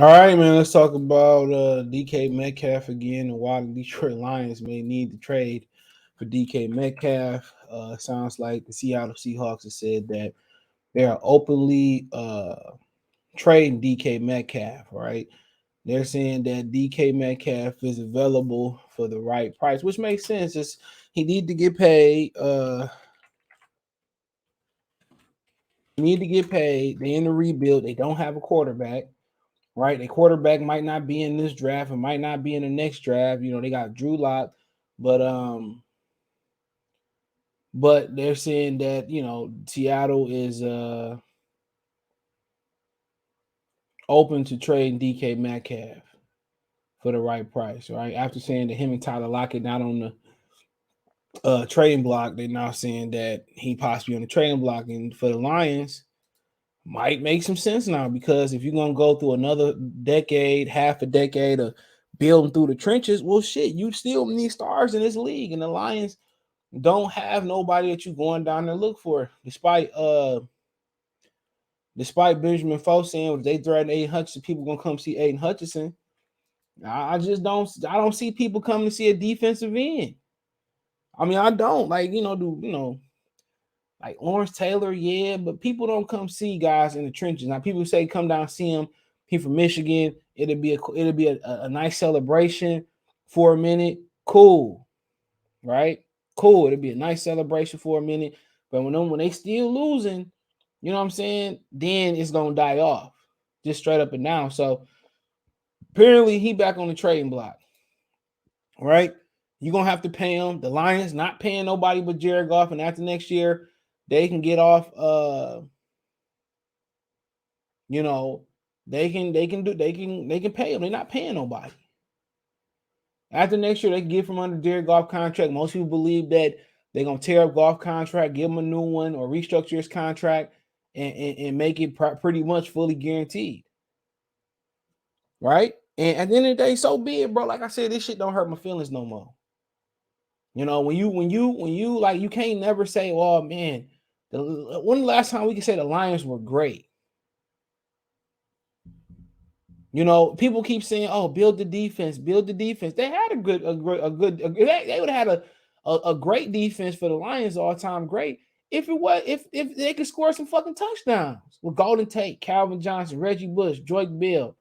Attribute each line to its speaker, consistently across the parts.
Speaker 1: All right, man. Let's talk about DK Metcalf again and why the Detroit Lions may need to trade for DK Metcalf. Sounds like the Seattle Seahawks have said that they are openly trading DK Metcalf. Right? They're saying that DK Metcalf is available for the right price, which makes sense. It's, he need to get paid. He need to get paid. They in the rebuild. They don't have a quarterback. Right? The quarterback might not be in this draft and might not be in the next draft. You know, they got Drew Lock, but but they're saying that, you know, Seattle is open to trading DK Metcalf for the right price, right? After saying that him and Tyler Lockett not on the trading block, they're now saying that he possibly on the trading block. And for the Lions, might make some sense now, because if you're gonna go through another decade, half a decade of building through the trenches, well, shit, you still need stars in this league, and the Lions don't have nobody that you going down there look for. Despite Benjamin Foe saying if they threaten Aiden Hutchinson, people gonna come see Aiden Hutchinson. I just don't see people coming to see a defensive end. I mean, I don't like, like Lawrence Taylor, yeah, but people don't come see guys in the trenches. Now, people say come down see him. He from Michigan. It'll be a nice celebration for a minute. Cool, right? Cool. It'll be a nice celebration for a minute. But when they still losing, you know what I'm saying? Then it's gonna die off, just straight up and down. So apparently he back on the trading block, right? You're gonna have to pay him. The Lions not paying nobody but Jared Goff, and after next year, they can get off you know, they can pay him. They're not paying nobody. After next year, they can get from under Jared Goff contract. Most people believe that they're gonna tear up Goff contract, give him a new one, or restructure his contract and make it pretty much fully guaranteed. Right? And at the end of the day, so be it, bro. Like I said, this shit don't hurt my feelings no more. You know, when you like, you can't never say, "Oh man, when the last time we could say the Lions were great?" You know, people keep saying, "Oh, build the defense, build the defense." They had they would have had a great defense for the Lions, all time great. If they could score some fucking touchdowns with Golden Tate, Calvin Johnson, Reggie Bush, Joyke Bill.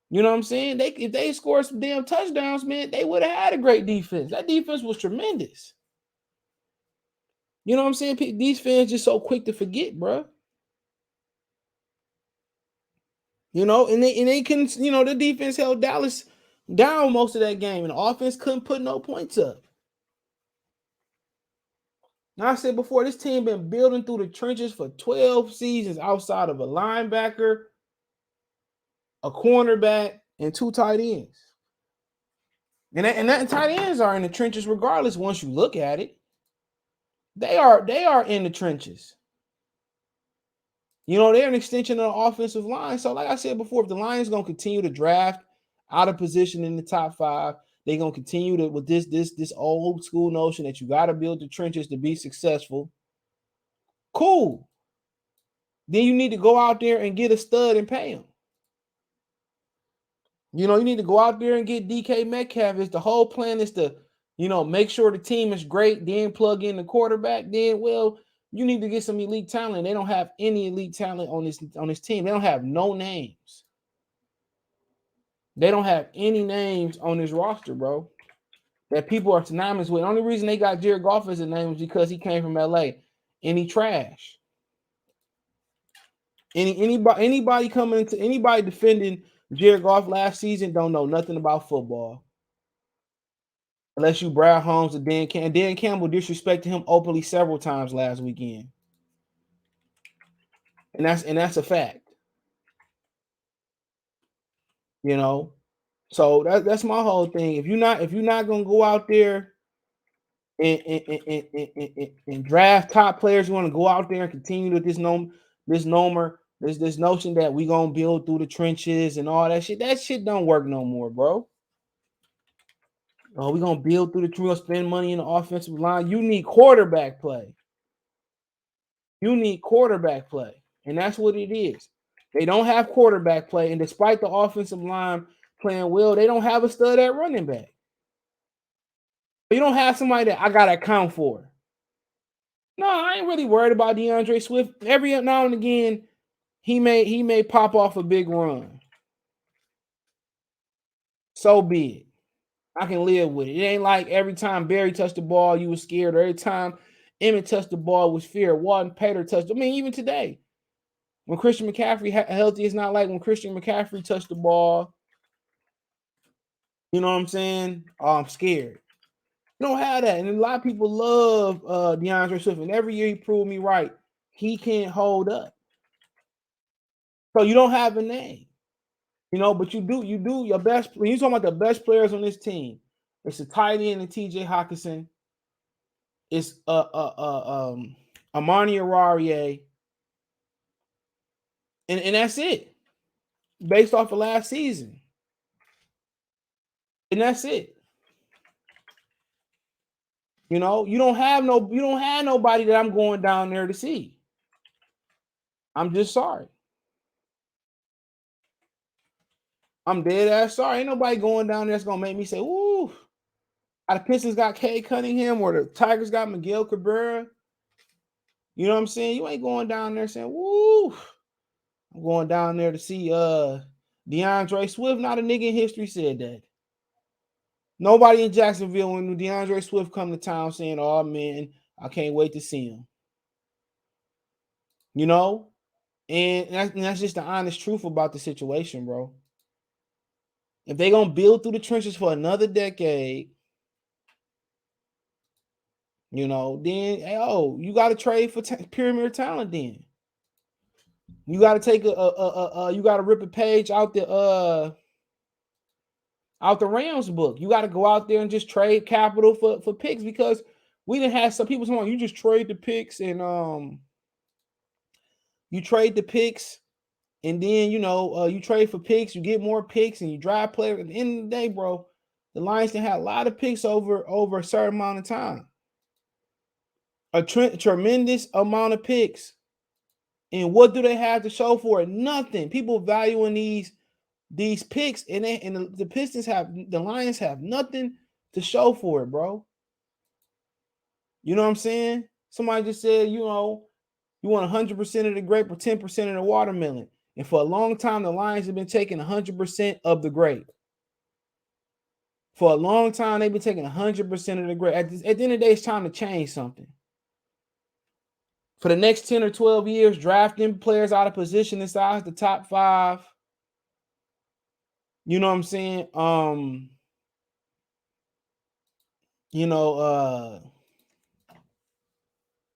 Speaker 1: You know what I'm saying? If they scored some damn touchdowns, man, they would have had a great defense. That defense was tremendous. You know what I'm saying? These fans just so quick to forget, bro. You know, and they can, the defense held Dallas down most of that game, and the offense couldn't put no points up. Now I said before, this team been building through the trenches for 12 seasons outside of a linebacker, a cornerback, and two tight ends. And that tight ends are in the trenches regardless. Once you look at it, they are in the trenches. You know, they're an extension of the offensive line. So, like I said before, if the Lions gonna continue to draft out of position in the top five, they're gonna continue to with this old school notion that you got to build the trenches to be successful. Cool. Then you need to go out there and get a stud and pay him. You know, you need to go out there and get DK Metcalf. Is the whole plan is to, make sure the team is great, then plug in the quarterback. Then, well, you need to get some elite talent. They don't have any elite talent on this team. They don't have no names. They don't have any names on this roster, bro, that people are synonymous with. The only reason they got Jared Goff as a name is because he came from LA and he trash. Anybody coming to anybody defending Jared Goff last season don't know nothing about football. Unless you Brad Holmes or Dan Campbell. Dan Campbell disrespected him openly several times last weekend. And that's a fact. You know? So that's my whole thing. If you're not gonna go out there and draft top players, you want to go out there and continue with this notion that we gonna build through the trenches and all that shit. That shit don't work no more, bro. Oh, we gonna build through the trenches, spend money in the offensive line. You need quarterback play. You need quarterback play, and that's what it is. They don't have quarterback play, and despite the offensive line playing well, they don't have a stud at running back. You don't have somebody that I gotta account for. No, I ain't really worried about DeAndre Swift. Every now and again, he may pop off a big run. So be it. I can live with it. It ain't like every time Barry touched the ball, you was scared, or every time Emmett touched the ball was fear. Walton Pater touched. I mean, even today, when Christian McCaffrey healthy, it's not like when Christian McCaffrey touched the ball. You know what I'm saying? Oh, I'm scared. You don't have that. And a lot of people love DeAndre Swift. And every year he proved me right. He can't hold up. So you don't have a name. But you do your best. When you talking about the best players on this team, it's the tight end and TJ Hawkinson. It's Amani Ararie. And that's it. Based off of last season. And that's it. You don't have nobody that I'm going down there to see. I'm just sorry. I'm dead ass sorry. Ain't nobody going down there that's gonna make me say, "Ooh." The Pistons got Cade Cunningham or the Tigers got Miguel Cabrera. You know what I'm saying? You ain't going down there saying, "Woo." I'm going down there to see DeAndre Swift. Not a nigga in history said that. Nobody in Jacksonville when DeAndre Swift come to town saying, "Oh man, I can't wait to see him." And that's just the honest truth about the situation, bro. If they gonna build through the trenches for another decade, then you got to trade for pyramid talent. Then you got to take you got to rip a page out the Rams book. You got to go out there and just trade capital for picks, because we didn't have some people saying you just trade the picks and you trade the picks and then you trade for picks, you get more picks and you drive players. At the end of the day, bro, the Lions can have a lot of picks over a certain amount of time. A tremendous amount of picks. And what do they have to show for it? Nothing. People valuing these picks, and the Pistons the Lions have nothing to show for it, bro. You know what I'm saying? Somebody just said, you want 100% of the grape or 10% of the watermelon. And for a long time, the Lions have been taking 100% of the grape. For a long time, they've been taking 100% of the grape. At the end of the day, it's time to change something. For the next 10 or 12 years, drafting players out of position inside the top 5. You know what I'm saying?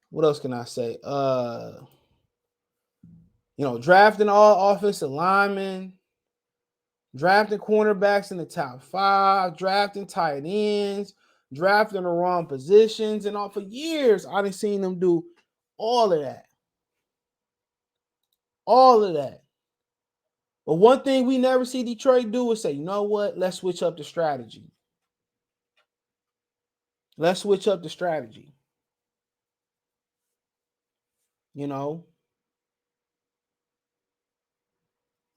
Speaker 1: What else can I say? Drafting all offensive linemen, drafting cornerbacks in the top 5, drafting tight ends, drafting the wrong positions, and all for years. I done seen them do all of that. All of that. But one thing we never see Detroit do is say, you know what? Let's switch up the strategy. Let's switch up the strategy.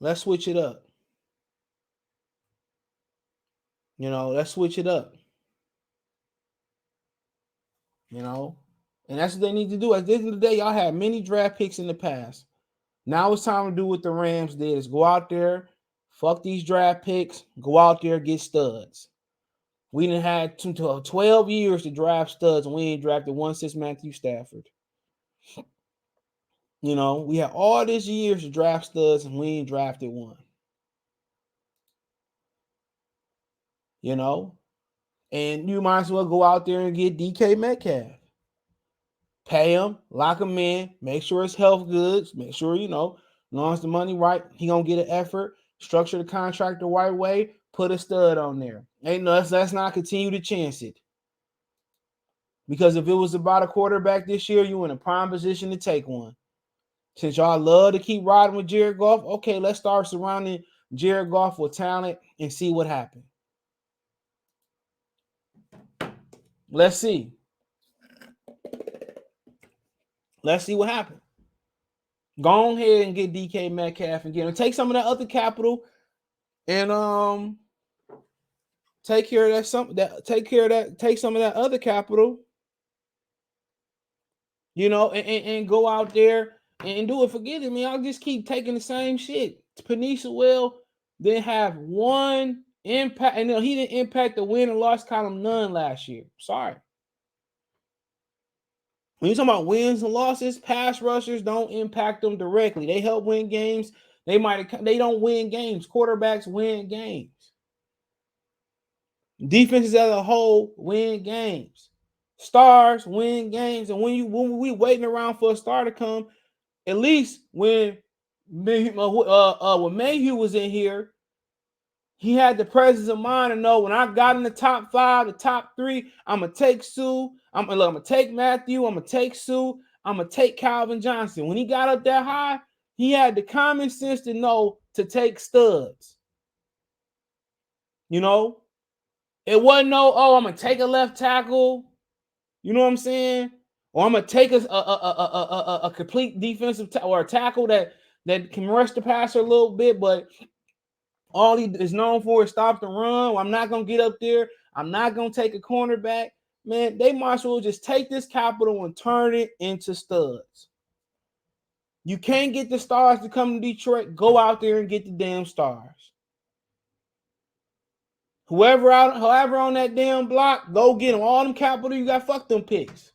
Speaker 1: Let's switch it up. Let's switch it up. And that's what they need to do. At the end of the day, y'all had many draft picks in the past. Now it's time to do what the Rams did, is go out there, fuck these draft picks, go out there, get studs. We done had 12 years to draft studs, and we ain't drafted one since Matthew Stafford. We had all these years to draft studs, and we ain't drafted one. And you might as well go out there and get DK Metcalf. Pay him, lock him in, make sure it's health goods, make sure, as long as the money right, he gonna get an effort, structure the contract the right way, put a stud on there. Let's not continue to chance it. Because if it was about a quarterback this year, you in a prime position to take one. Since y'all love to keep riding with Jared Goff, okay, let's start surrounding Jared Goff with talent and see what happens. Let's see. Let's see what happens. Go ahead and get DK Metcalf and get him. Take some of that other capital and take care of that. Take some of that other capital, and go out there and do it. Forget it, man. I'll just keep taking the same shit. Panisa Will didn't have one impact, and he didn't impact the win and loss column none last year. Sorry. When you're talking about wins and losses, pass rushers don't impact them directly. They help win games. They don't win games. Quarterbacks win games. Defenses as a whole win games. Stars win games. And when we waiting around for a star to come, at least when Mayhew was in here, he had the presence of mind to know when I got in the top 5, the top 3, I'm gonna take Sue. I'm gonna take Matthew. I'm gonna take Sue. I'm gonna take Calvin Johnson. When he got up that high, he had the common sense to know to take studs. It wasn't I'm gonna take a left tackle. You know what I'm saying? Or I'm gonna take a complete defensive or a tackle that can rush the passer a little bit, but all he is known for is stop the run. Well, I'm not going to get up there. I'm not going to take a cornerback. Man, they might as well just take this capital and turn it into studs. You can't get the stars to come to Detroit. Go out there and get the damn stars. However on that damn block, go get them. All them capital you got, fuck them picks.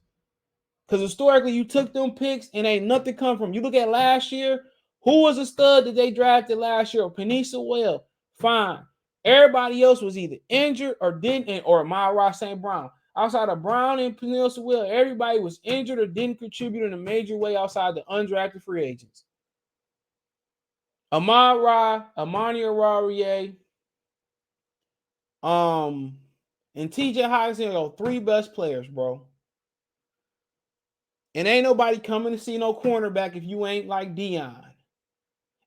Speaker 1: Because historically, you took them picks and ain't nothing come from. You look at last year, who was a stud that they drafted last year? Panisa Well, fine. Everybody else was either injured or didn't, or Amon-Ra St. Brown. Outside of Brown and Panisa Well, everybody was injured or didn't contribute in a major way outside the undrafted free agents. Amani Ararie, and TJ Hockenson are 3 best players, bro. And ain't nobody coming to see no cornerback if you ain't like Dion.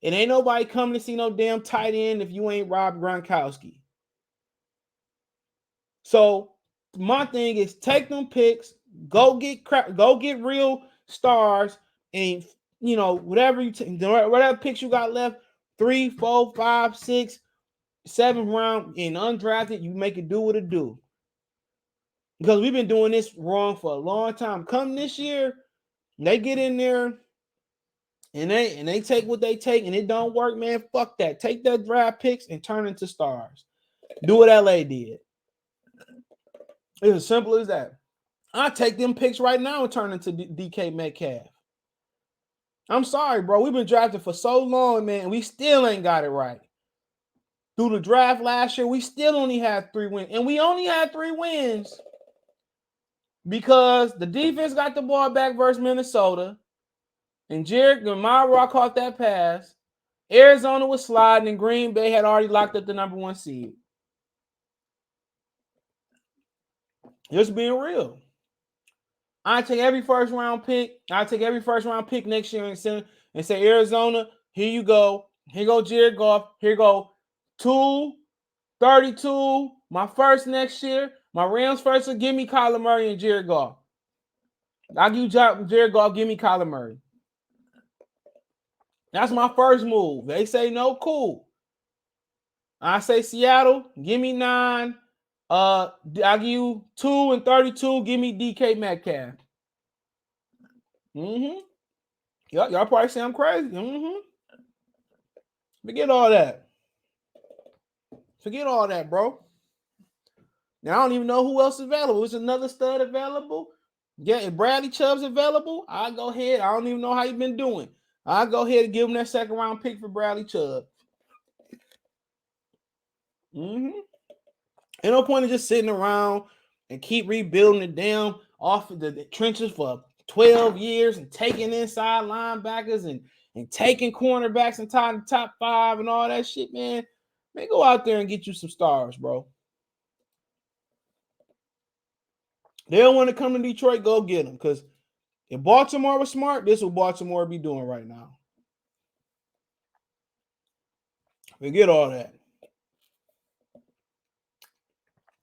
Speaker 1: And ain't nobody coming to see no damn tight end if you ain't Rob Gronkowski. So my thing is take them picks, go get real stars, and whatever picks you got left, 3, 4, 5, 6, 7th round in undrafted, you make it do what it do. Because we've been doing this wrong for a long time. Come this year, they get in there and they take what they take and it don't work, man. Fuck that. Take that draft picks and turn into stars. Do what LA did. It's as simple as that. I take them picks right now and turn into DK Metcalf. I'm sorry, bro. We've been drafted for so long, man, and we still ain't got it right. Through the draft last year, we still only had 3 wins. And we only had 3 wins because the defense got the ball back versus Minnesota. And Jared Myra caught that pass. Arizona was sliding, and Green Bay had already locked up the number 1 seed. Just being real. I take every first round pick. I take every first round pick next year and say, Arizona, here you go. Here go Jared Goff. Here go 232. My first next year. My Rams first will give me Kyler Murray and Jared Goff. I'll give you Jared Goff, give me Kyler Murray. That's my first move. They say no, cool. I say Seattle, give me 9. I'll give you 2 and 32. Give me DK Metcalf. Y'all probably say I'm crazy. Forget all that. Forget all that, bro. Now I don't even know who else is available. Is another stud available? Yeah, if Bradley Chubb's available, I'll go ahead. I don't even know how he's been doing. I'll go ahead and give him that 2nd round pick for Bradley Chubb. Ain't no point in just sitting around and keep rebuilding the damn off of the trenches for 12 years and taking inside linebackers and taking cornerbacks and the top 5 and all that shit, man. Man, go out there and get you some stars, bro. They don't want to come to Detroit, go get them. Because if Baltimore was smart, this is what Baltimore be doing right now. Forget all that.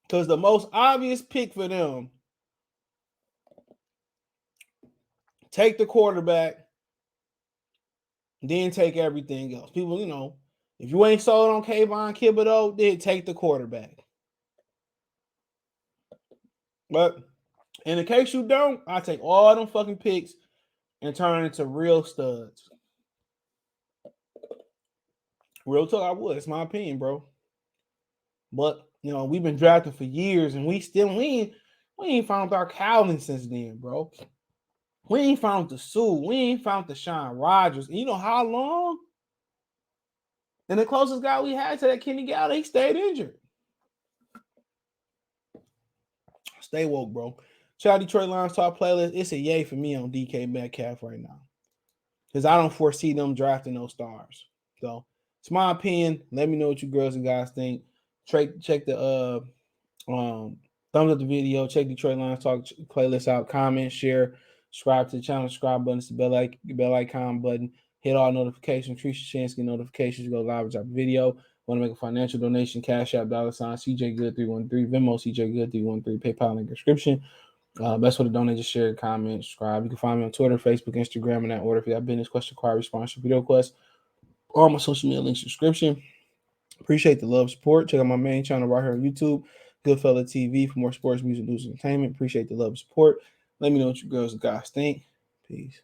Speaker 1: Because the most obvious pick for them, take the quarterback then take everything else. People, if you ain't sold on Kayvon Thibodeaux, then take the quarterback. But in the case you don't, I take all them fucking picks and turn it into real studs. Real talk, I would. It's my opinion, bro. But we've been drafting for years, and we ain't found our Calvin since then, bro. We ain't found the Sue. We ain't found the Sean Rodgers. And you know how long? And the closest guy we had to that Kenny Galladay, he stayed injured. Stay woke, bro. Check out Detroit Lions top playlist. It's a yay for me on DK Metcalf right now. Because I don't foresee them drafting those stars. So it's my opinion. Let me know what you girls and guys think. Check the thumbs up the video. Check Detroit Lions Talk playlist out. Comment, share, subscribe to the channel. Subscribe button. It's the bell icon button. Hit all notifications. Treat your chance to get notifications. Go live with our video. Want to make a financial donation? Cash App, $ CJ Good 313. Venmo CJ Good 313. PayPal link description. Best way to donate, just share, comment, subscribe. You can find me on Twitter, Facebook, Instagram, in that order. If you got business, question, inquiry, response, video requests, all my social media links, description. Appreciate the love, support. Check out my main channel right here on YouTube, Goodfella TV, for more sports, music, news, and entertainment. Appreciate the love, support. Let me know what you girls and guys think. Peace.